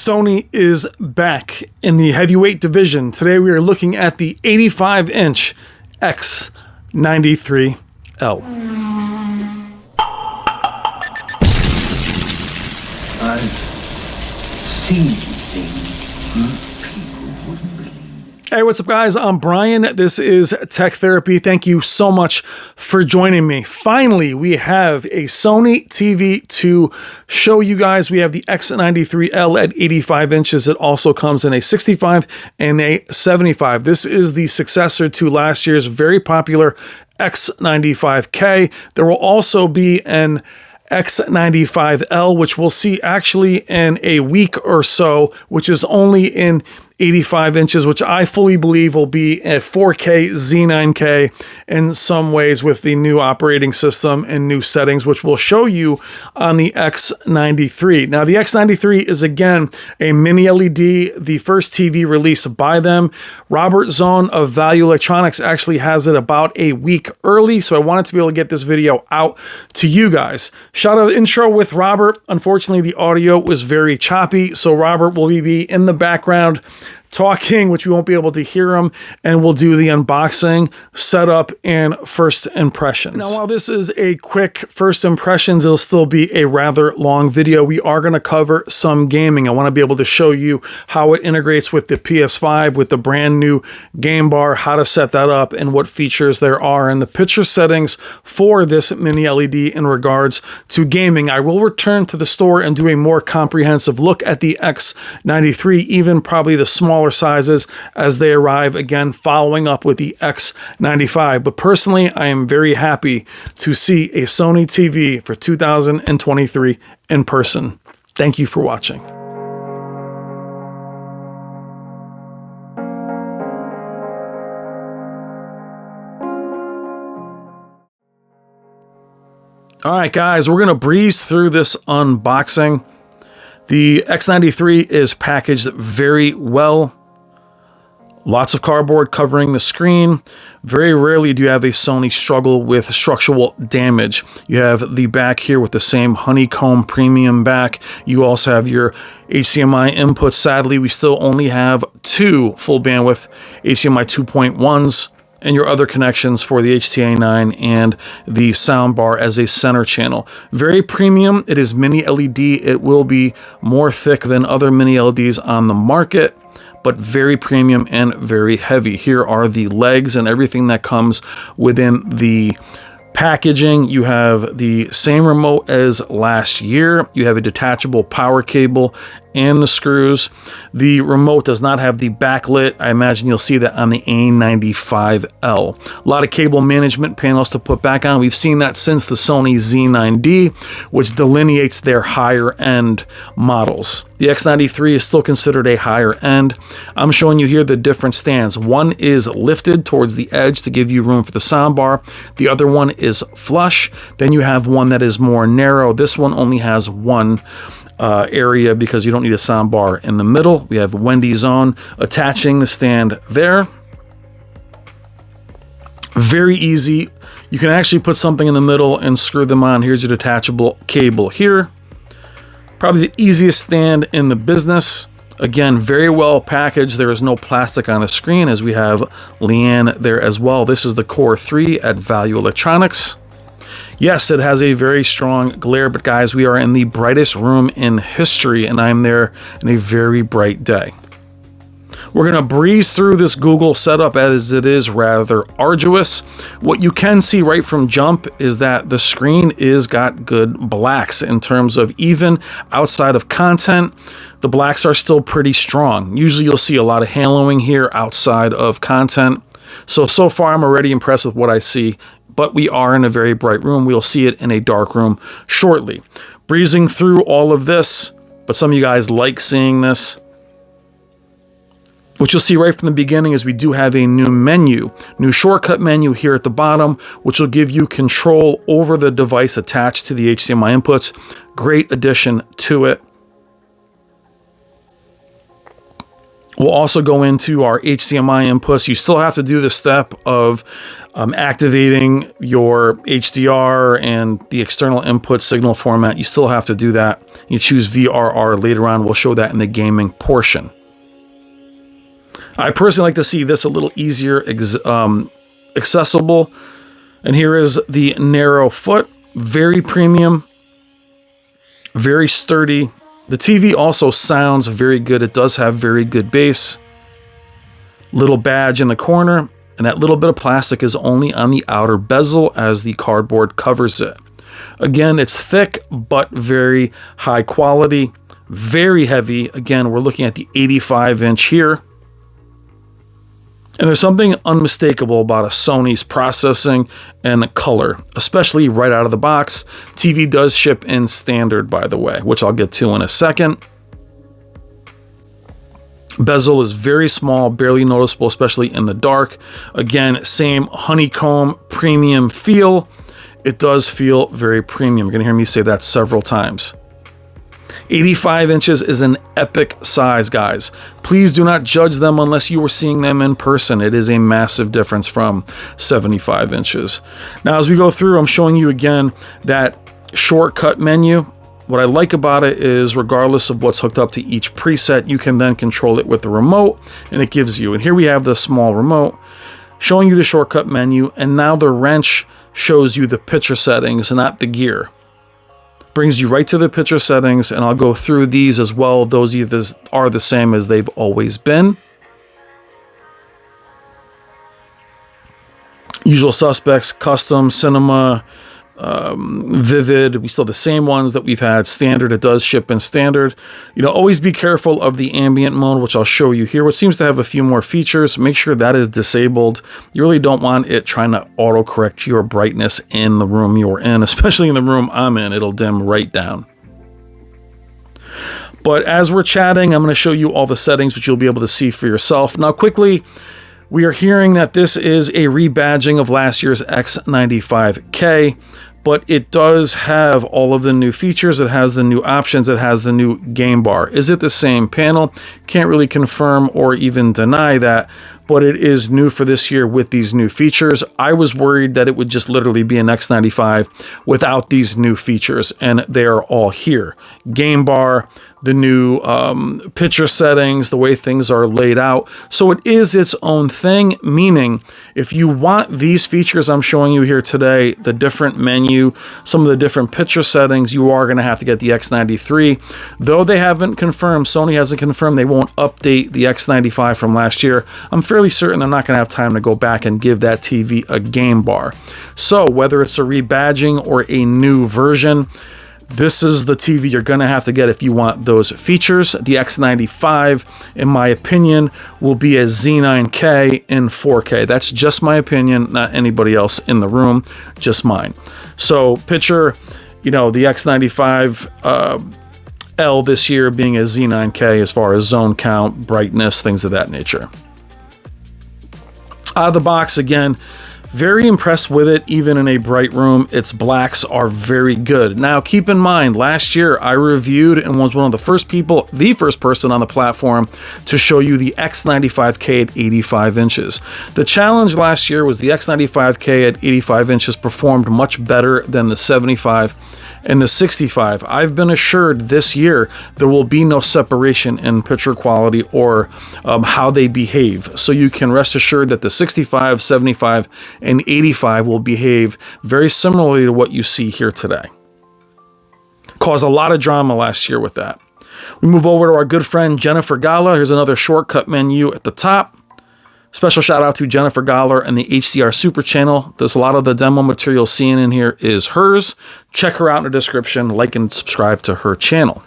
Sony is back in the heavyweight division. Today we are looking at the 85-inch X93L. I've seen things you people wouldn't believe. Hey, what's up, guys? I'm Brian. This is Tech Therapy. Thank you so much for joining me. Finally, we have a Sony TV to show you guys. We have the X93L at 85 inches. It also comes in a 65 and a 75. This is the successor to last year's very popular X95K. There will also be an X95L, which we'll see actually in a week or so, which is only in 85 inches, which I fully believe will be a 4K Z9K in some ways with the new operating system and new settings, which we'll show you on the X93. Now, the X93 is, again, a mini LED, the first TV released by them. Robert Zone of Value Electronics actually has it about a week early, so I wanted to be able to get this video out to you guys. Shout out intro with Robert. Unfortunately, the audio was very choppy, so Robert will be in the background talking, which we won't be able to hear him, and we'll do the unboxing, setup, and first impressions. Now, while this is a quick first impressions, it'll still be a rather long video. We are going to cover some gaming. I want to be able to show you how it integrates with the PS5, with the brand new game bar, how to set that up, and what features there are, and the picture settings for this mini LED in regards to gaming. I will return to the store and do a more comprehensive look at the X93, even probably the smaller sizes as they arrive, again following up with the X95. But personally, I am very happy to see a Sony TV for 2023 in person. Thank you for watching. All right, guys, we're going to breeze through this unboxing. The X93 is packaged very well. Lots of cardboard covering the screen. Very rarely do you have a Sony struggle with structural damage. You have the back here with the same honeycomb premium back. You also have your HDMI input. Sadly, we still only have two full bandwidth HDMI 2.1s. and your other connections for the HTA9 and the soundbar as a center channel. Very premium. It is mini LED. It will be more thick than other mini LEDs on the market, but very premium and very heavy. Here are the legs and everything that comes within the packaging. You have the same remote as last year. You have a detachable power cable and the screws. The remote does not have the backlit. I imagine you'll see that on the A95L. A lot of cable management panels to put back on. We've seen that since the Sony Z9D, which delineates their higher end models. The X93 is still considered a higher end. I'm showing you here the different stands. One is lifted towards the edge to give you room for the soundbar. The other one is flush. Then you have one that is more narrow. This one only has one area because you don't need a soundbar in the middle. We have Wendy's Zone attaching the stand there. Very easy. You can actually put something in the middle and screw them on. Here's your detachable cable here. Probably the easiest stand in the business. Again, very well packaged. There is no plastic on the screen, as we have Leanne there as well. This is the Core 3 at Value Electronics. Yes, it has a very strong glare, but guys, we are in the brightest room in history, and I'm there in a very bright day. We're going to breeze through this Google setup as it is rather arduous. What you can see right from jump is that the screen is got good blacks in terms of even outside of content. The blacks are still pretty strong. Usually you'll see a lot of haloing here outside of content. So far I'm already impressed with what I see, but we are in a very bright room. We'll see it in a dark room shortly. Breezing through all of this, but some of you guys like seeing this. What you'll see right from the beginning is we do have a new menu, new shortcut menu here at the bottom, which will give you control over the device attached to the HDMI inputs. Great addition to it. We'll also go into our HDMI inputs. You still have to do the step of activating your HDR and the external input signal format. You still have to do that. You choose VRR later on. We'll show that in the gaming portion. I personally like to see this a little easier accessible. And here is the narrow foot. Very premium. Very sturdy. The TV also sounds very good. It does have very good bass. Little badge in the corner, and that little bit of plastic is only on the outer bezel as the cardboard covers it. Again, it's thick, but very high quality, very heavy. Again, we're looking at the 85-inch here. And there's something unmistakable about a Sony's processing and color, especially right out of the box. TV does ship in standard, by the way, which I'll get to in a second. Bezel is very small, barely noticeable, especially in the dark. Again, same honeycomb premium feel. It does feel very premium. You're going to hear me say that several times. 85 inches is an epic size, guys. Please do not judge them unless you are seeing them in person. It is a massive difference from 75 inches. Now, as we go through, I'm showing you again that shortcut menu. What I like about it is regardless of what's hooked up to each preset, you can then control it with the remote, and it gives you, and here we have the small remote showing you the shortcut menu, and now the wrench shows you the picture settings and not the gear. Brings you right to the picture settings, and I'll go through these as well. Those are the same as they've always been. Usual suspects, custom, cinema, vivid. We still have the same ones that we've had. Standard, it does ship in standard. You know, always be careful of the ambient mode, which I'll show you here, which seems to have a few more features. Make sure that is disabled. You really don't want it trying to autocorrect your brightness in the room you're in, especially in the room I'm in. It'll dim right down. But as we're chatting, I'm going to show you all the settings, which you'll be able to see for yourself. Now, quickly, we are hearing that this is a rebadging of last year's X95K, but it does have all of the new features. It has the new options. It has the new game bar. Is it the same panel? Can't really confirm or even deny that, but it is new for this year with these new features. I was worried that it would just literally be an X95 without these new features, and they are all here. Game bar, the new picture settings, the way things are laid out. So it is its own thing, meaning if you want these features I'm showing you here today, the different menu, some of the different picture settings, you are going to have to get the X93. Though they haven't confirmed, Sony hasn't confirmed they won't update the X95 from last year, I'm fairly certain they're not going to have time to go back and give that TV a game bar. So whether it's a rebadging or a new version, this is the TV you're going to have to get if you want those features. The X95, in my opinion, will be a Z9K in 4K. That's just my opinion, not anybody else in the room, just mine. So picture, you know, the X95 L this year being a Z9K as far as zone count, brightness, things of that nature. Out of the box, again, very impressed with it, even in a bright room. Its blacks are very good. Now, keep in mind, last year I reviewed and was one of the first people, the first person on the platform to show you the X95K at 85 inches. The challenge last year was the X95K at 85 inches performed much better than the 75 and the 65. I've been assured this year there will be no separation in picture quality or how they behave. So you can rest assured that the 65, 75, and 85 will behave very similarly to what you see here today. Caused a lot of drama last year with that. We move over to our good friend Jennifer Gala. Here's another shortcut menu at the top. Special shout out to Jennifer Galler and the HDR Super Channel. There's a lot of the demo material seen in here is hers. Check her out in the description, like and subscribe to her channel.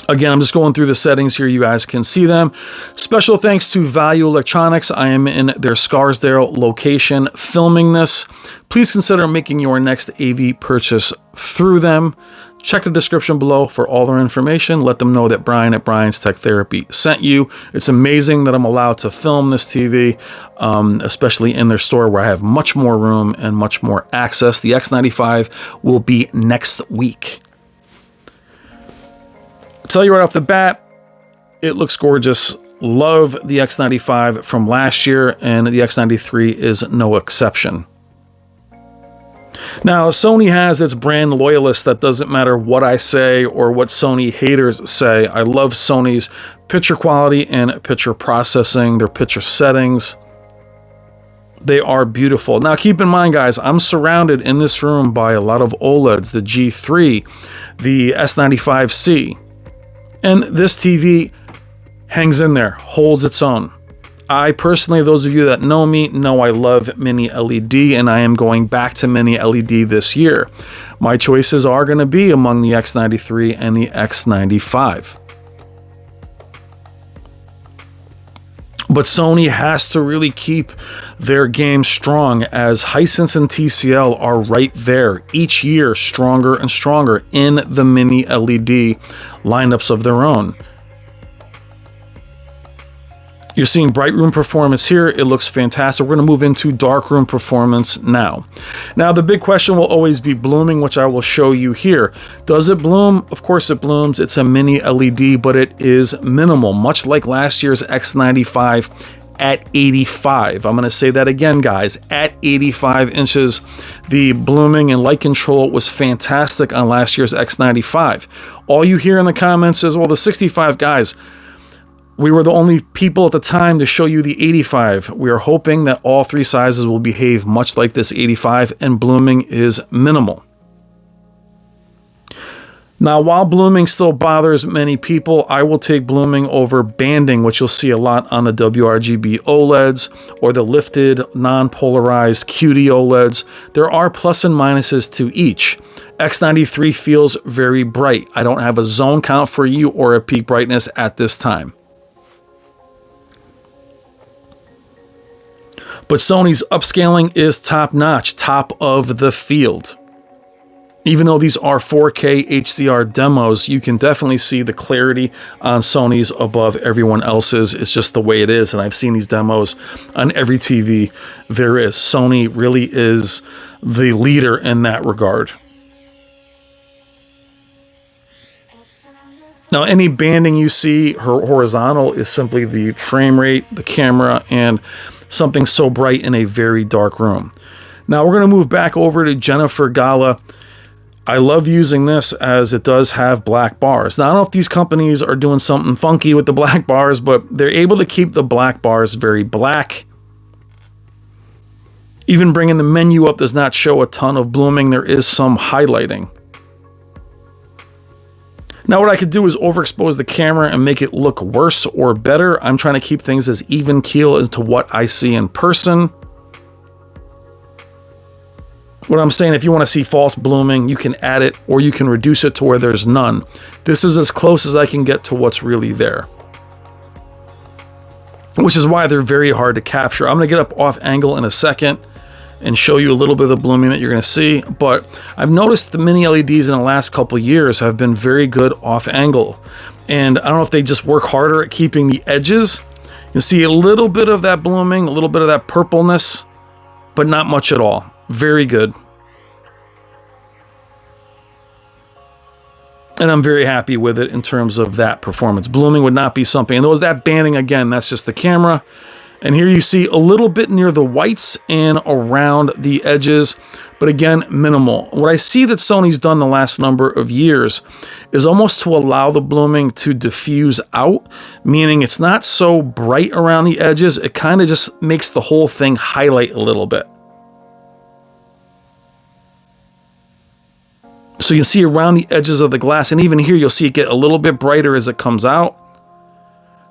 Again, I'm just going through the settings here. You guys can see them. Special thanks to Value Electronics. I am in their Scarsdale location filming this. Please consider making your next AV purchase through them. Check the description below for all their information. Let them know that Brian at Brian's Tech Therapy sent you. It's amazing that I'm allowed to film this TV, especially in their store where I have much more room and much more access. The X95 will be next week. I'll tell you right off the bat, It looks gorgeous. Love the X95 from last year, and the X93 is no exception. Now, Sony has its brand loyalists that doesn't matter what I say or what Sony haters say. I love Sony's picture quality and picture processing, their picture settings. They are beautiful. Now, keep in mind, guys, I'm surrounded in this room by a lot of OLEDs, the G3, the S95C. And this TV hangs in there, holds its own. I personally, those of you that know me, know I love Mini LED, and I am going back to Mini LED this year. My choices are going to be among the X93 and the X95. But Sony has to really keep their game strong, as Hisense and TCL are right there, each year stronger and stronger in the Mini LED lineups of their own. You're seeing bright room performance here. It looks fantastic. We're going to move into dark room performance now. Now, the big question will always be blooming, which I will show you here. Does it bloom? Of course it blooms. It's a Mini LED, but it is minimal, much like last year's X95 at 85. I'm going to say that again, guys. At 85 inches, the blooming and light control was fantastic on last year's X95. All you hear in the comments is, well, the 65 guys, we were the only people at the time to show you the 85. We are hoping that all three sizes will behave much like this 85, and blooming is minimal. Now, while blooming still bothers many people, I will take blooming over banding, which you'll see a lot on the WRGB OLEDs or the lifted, non-polarized QD OLEDs. There are plus and minuses to each. X93 feels very bright. I don't have a zone count for you or a peak brightness at this time. But Sony's upscaling is top-notch, top of the field. Even though these are 4K HDR demos, you can definitely see the clarity on Sony's above everyone else's. It's just the way it is, and I've seen these demos on every TV there is. Sony really is the leader in that regard. Now, any banding you see horizontal is simply the frame rate, the camera, and something so bright in a very dark room. Now, we're going to move back over to Jennifer Gala. I love using this as it does have black bars. Now, I don't know if these companies are doing something funky with the black bars, but they're able to keep the black bars very black. Even bringing the menu up does not show a ton of blooming. There is some highlighting. Now, what I could do is overexpose the camera and make it look worse or better. I'm trying to keep things as even keel as to what I see in person. What I'm saying, if you want to see false blooming, you can add it or you can reduce it to where there's none. This is as close as I can get to what's really there, which is why they're very hard to capture. I'm going to get up off angle in a second and show you a little bit of the blooming that you're going to see. But I've noticed the Mini LEDs in the last couple years have been very good off angle. And I don't know if they just work harder at keeping the edges. You see a little bit of that blooming, a little bit of that purpleness, but not much at all. Very good. And I'm very happy with it in terms of that performance. Blooming would not be something. And those that banding, again, that's just the camera. And here you see a little bit near the whites and around the edges, but again, minimal. What I see that Sony's done the last number of years is almost to allow the blooming to diffuse out, meaning it's not so bright around the edges. It kind of just makes the whole thing highlight a little bit. So you can see around the edges of the glass, and even here you'll see it get a little bit brighter as it comes out,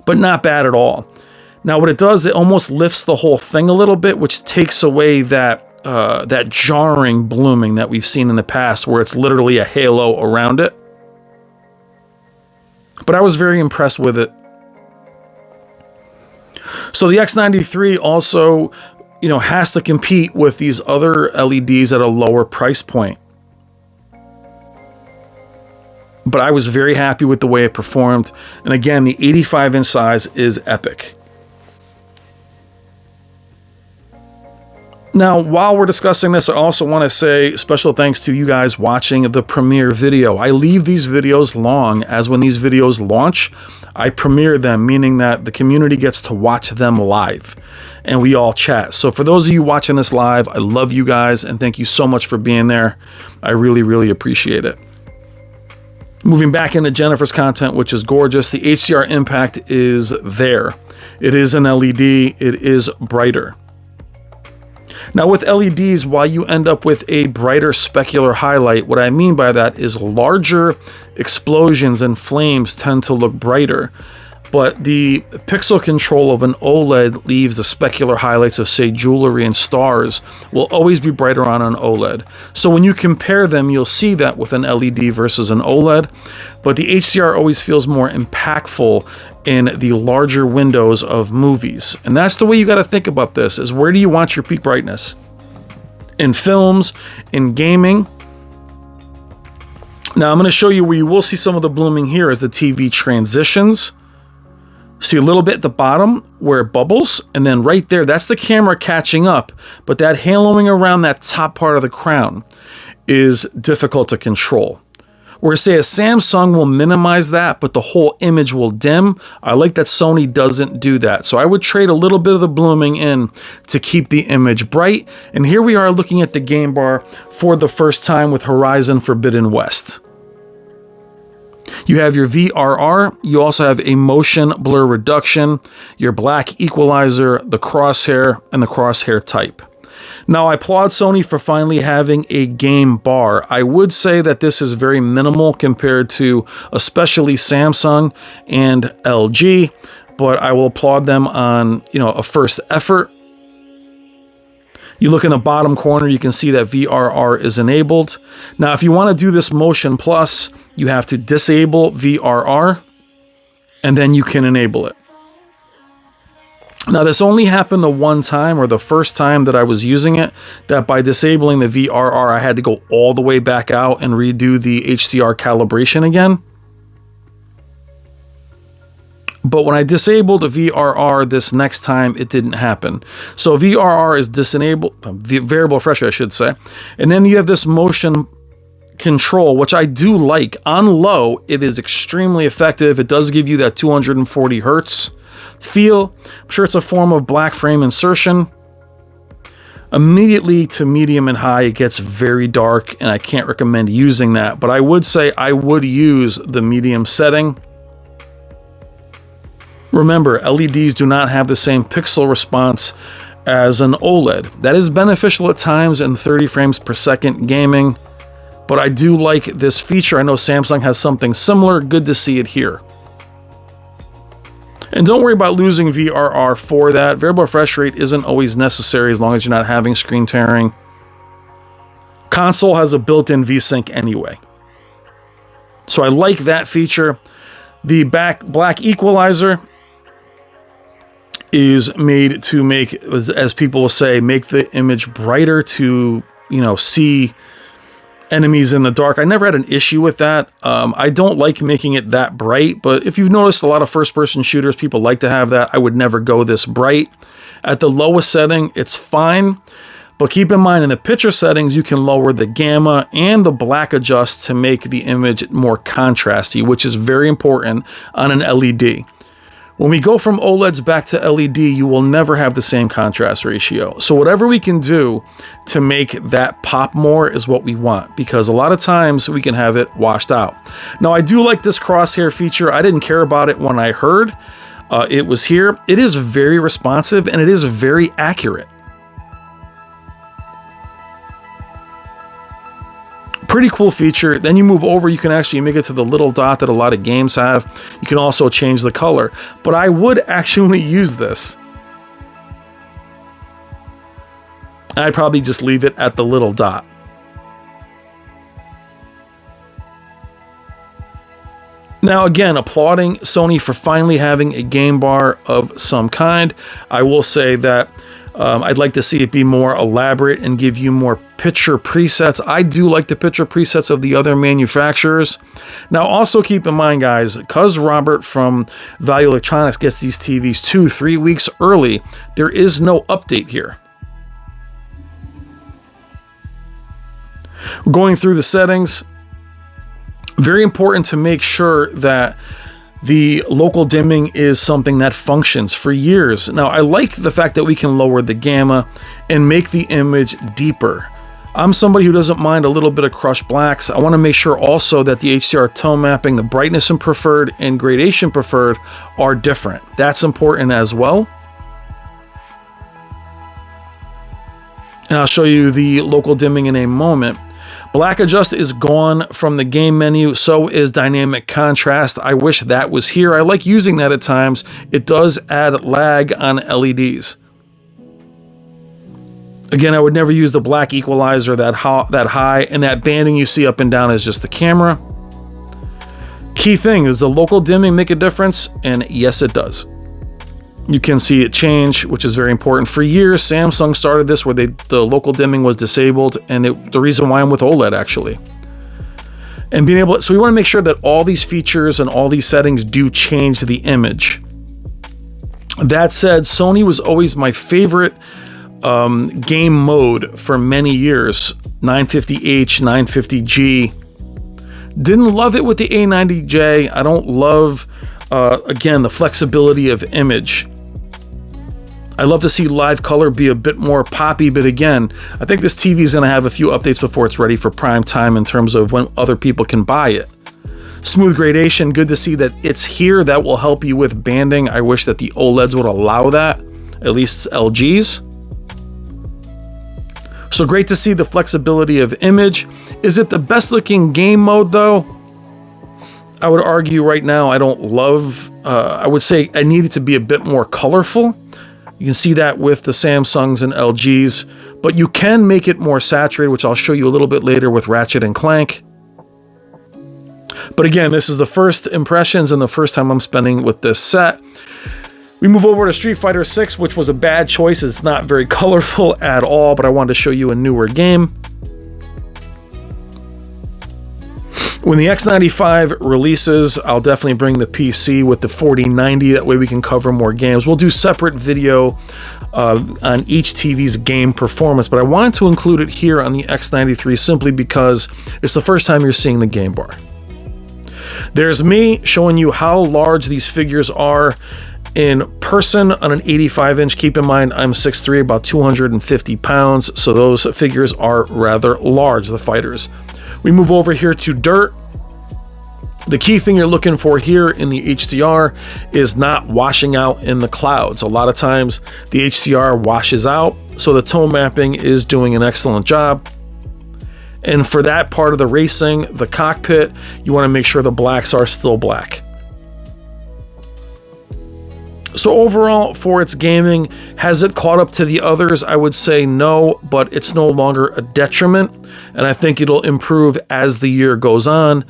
but not bad at all. Now, what it does, it almost lifts the whole thing a little bit, which takes away that that jarring blooming that we've seen in the past, where it's literally a halo around it. But I was very impressed with it. So the X93 also, has to compete with these other LEDs at a lower price point. But I was very happy with the way it performed. And again, the 85-inch size is epic. Now, while we're discussing this, I also want to say special thanks to you guys watching the premiere video. I leave these videos long, as when these videos launch, I premiere them, meaning that the community gets to watch them live and we all chat. So for those of you watching this live, I love you guys and thank you so much for being there. I really, really appreciate it. Moving back into Jennifer's content, which is gorgeous, the HDR impact is there. It is an LED, it is brighter. Now with LEDs, while you end up with a brighter specular highlight, what I mean by that is larger explosions and flames tend to look brighter, but the pixel control of an OLED leaves the specular highlights of, say, jewelry and stars will always be brighter on an OLED. So when you compare them, you'll see that with an LED versus an OLED, but the HDR always feels more impactful in the larger windows of movies. And that's the way you got to think about this, is where do you want your peak brightness? In films, in gaming. Now I'm going to show you where you will see some of the blooming here as the TV transitions. See a little bit at the bottom where it bubbles, and then right there, that's the camera catching up, but that haloing around that top part of the crown is difficult to control. Where say a Samsung will minimize that, but the whole image will dim. I like that Sony doesn't do that. So I would trade a little bit of the blooming in to keep the image bright. And here we are looking at the game bar for the first time with Horizon Forbidden West. You have your VRR, you also have a motion blur reduction, your black equalizer, the crosshair, and the crosshair type. Now, I applaud Sony for finally having a game bar. I would say that this is very minimal compared to especially Samsung and LG, but I will applaud them on, a first effort. You look in the bottom corner, you can see that VRR is enabled. Now, if you want to do this Motion Plus, you have to disable VRR, and then you can enable it. Now, this only happened the one time, or the first time that I was using it, that by disabling the VRR, I had to go all the way back out and redo the HDR calibration again. But when I disabled the VRR this next time, it didn't happen. So VRR is disabled, variable refresh rate, I should say. And then you have this motion control, which I do like. On low, it is extremely effective. It does give you that 240 hertz feel. I'm sure it's a form of black frame insertion. Immediately to medium and high, it gets very dark, and I can't recommend using that. But I would say I would use the medium setting. Remember, LEDs do not have the same pixel response as an OLED. That is beneficial at times in 30 frames per second gaming, but I do like this feature. I know Samsung has something similar. Good to see it here. And don't worry about losing VRR for that. Variable refresh rate isn't always necessary as long as you're not having screen tearing. Console has a built-in VSync anyway. So I like that feature. The black equalizer is made to make, as people will say, make the image brighter to, see enemies in the dark. I never had an issue with that. I don't like making it that bright, but if you've noticed a lot of first-person shooters, people like to have that. I would never go this bright. At the lowest setting, it's fine, but keep in mind in the picture settings, you can lower the gamma and the black adjust to make the image more contrasty, which is very important on an LED. When we go from OLEDs back to LED, you will never have the same contrast ratio. So whatever we can do to make that pop more is what we want, because a lot of times we can have it washed out. Now, I do like this crosshair feature. I didn't care about it when I heard it was here. It is very responsive and it is very accurate. Pretty cool feature. Then you move over, you can actually make it to the little dot that a lot of games have. You can also change the color, but I would actually use this. I'd probably just leave it at the little dot. Now again, applauding Sony for finally having a game bar of some kind. I will say that I'd like to see it be more elaborate and give you more picture presets. I do like the picture presets of the other manufacturers. Now also keep in mind, guys, because Robert from Value Electronics gets these TVs 2-3 weeks early, there is no update here. We're going through the settings. Very important to make sure that the local dimming is something that functions for years. Now, I like the fact that we can lower the gamma and make the image deeper. I'm somebody who doesn't mind a little bit of crushed blacks. I want to make sure also that the HDR tone mapping, the brightness and preferred and gradation preferred are different. That's important as well. And I'll show you the local dimming in a moment. Black adjust is gone from the game menu, so is dynamic contrast. I wish that was here. I like using that at times. It does add lag on LEDs. Again, I would never use the black equalizer that high, and that banding you see up and down is just the camera. Key thing, does the local dimming make a difference? And yes, it does. You can see it change, which is very important. For years, Samsung started this where the local dimming was disabled, and the reason why I'm with OLED actually. And being able, so we want to make sure that all these features and all these settings do change the image. That said, Sony was always my favorite game mode for many years. 950H, 950G. Didn't love it with the A90J. I don't love, again, the flexibility of image. I love to see live color be a bit more poppy, but again, I think this TV is going to have a few updates before it's ready for prime time in terms of when other people can buy it. Smooth gradation, good to see that it's here. That will help you with banding. I wish that the OLEDs would allow that, at least LGs. So great to see the flexibility of image. Is it the best looking game mode though? I would argue right now I don't love, I would say I need it to be a bit more colorful. You can see that with the Samsungs and LGs, but you can make it more saturated, which I'll show you a little bit later with Ratchet and Clank. But again, this is the first impressions and the first time I'm spending with this set. We move over to Street Fighter 6, which was a bad choice. It's not very colorful at all, but I wanted to show you a newer game. When the X95 releases, I'll definitely bring the PC with the 4090. That way we can cover more games. We'll do separate video on each TV's game performance, but I wanted to include it here on the X93 simply because it's the first time you're seeing the game bar. There's me showing you how large these figures are in person on an 85-inch. Keep in mind, I'm 6'3", about 250 pounds, so those figures are rather large, the fighters. We move over here to Dirt. The key thing you're looking for here in the HDR is not washing out in the clouds. A lot of times the HDR washes out, so the tone mapping is doing an excellent job. And for that part of the racing, the cockpit, you want to make sure the blacks are still black. So overall, for its gaming, has it caught up to the others? I would say no, but it's no longer a detriment, and I think it'll improve as the year goes on.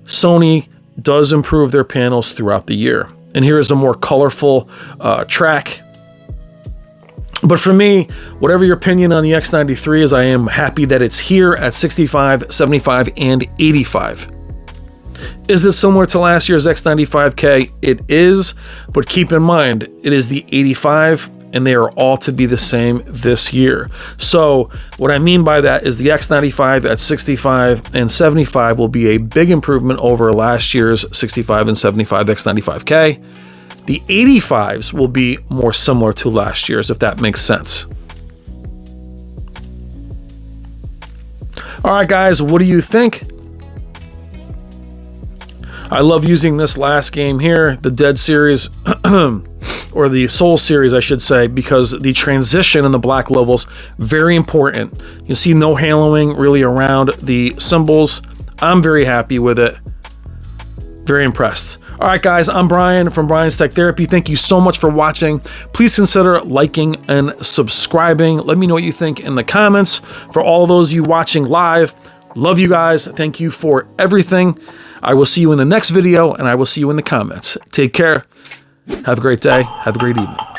Sony does improve their panels throughout the year. And here is a more colorful track. But for me, whatever your opinion on the X93 is, I am happy that it's here at 65, 75, and 85. Is it similar to last year's X95K? It is, but keep in mind, it is the 85, and they are all to be the same this year. So what I mean by that is the X95 at 65 and 75 will be a big improvement over last year's 65 and 75 X95K. The 85s will be more similar to last year's, if that makes sense. All right, guys, what do you think? I love using this last game here, the Dead series, or the Soul series, I should say, because the transition in the black levels, very important. You can see no haloing really around the symbols. I'm very happy with it. Very impressed. All right, guys, I'm Brian from Brian's Tech Therapy. Thank you so much for watching. Please consider liking and subscribing. Let me know what you think in the comments. For all those of you watching live, love you guys. Thank you for everything. I will see you in the next video, and I will see you in the comments. Take care. Have a great day. Have a great evening.